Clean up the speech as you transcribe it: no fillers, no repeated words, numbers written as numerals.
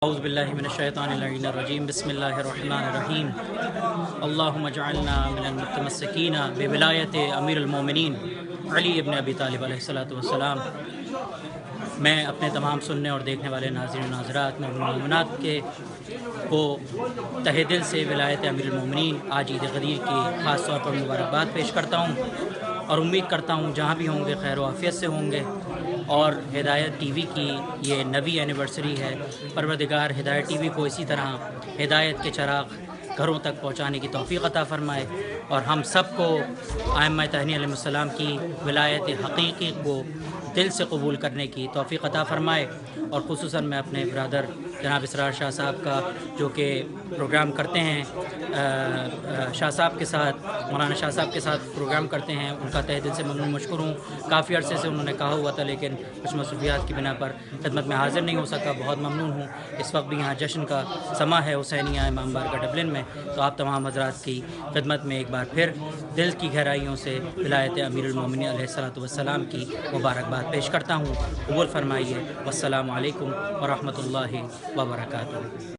اعوذ باللہ من الشیطان اللعین الرجیم بسم اللہ الرحمن الرحیم اللہم اجعلنا من المتمسکین بولایت امیر المومنین علی ابن ابی طالب علیہ السلام۔ میں اپنے تمام سننے اور دیکھنے والے ناظرین و ناظرات مومنات کے کو تہہ دل سے ولایت امیر المومنین آج عید غدیر کی خاص طور پر مبارکباد پیش کرتا ہوں، اور امید کرتا ہوں جہاں بھی ہوں گے خیر و عافیت سے ہوں گے، اور ہدایت ٹی وی کی یہ 9ویں اینیورسری ہے۔ پروردگار ہدایت ٹی وی کو اسی طرح ہدایت کے چراغ گھروں تک پہنچانے کی توفیق عطا فرمائے، اور ہم سب کو ائمہ طاہرین علیہ السلام کی ولایت حقیقی کو دل سے قبول کرنے کی توفیق عطا فرمائے۔ اور خصوصاً میں اپنے برادر جناب اسرار شاہ صاحب کا جو کہ پروگرام کرتے ہیں شاہ صاحب کے ساتھ، مولانا شاہ صاحب کے ساتھ پروگرام کرتے ہیں، ان کا تہ دل سے ممنون مشکور ہوں۔ کافی عرصے سے انہوں نے کہا ہوا تھا لیکن کچھ مصروفیات کی بنا پر خدمت میں حاضر نہیں ہو سکا، بہت ممنون ہوں۔ اس وقت بھی یہاں جشن کا سما ہے حسینیہ امام بارگاہ ڈبلن میں، تو آپ تمام حضرات کی خدمت میں ایک بار پھر دل کی گہرائیوں سے ولایت امیر المومنین علیہ السلام کی مبارکباد پیش کرتا ہوں۔ قبول فرمائیے۔ والسلام علیکم ورحمۃ اللہ وبرکاتہ۔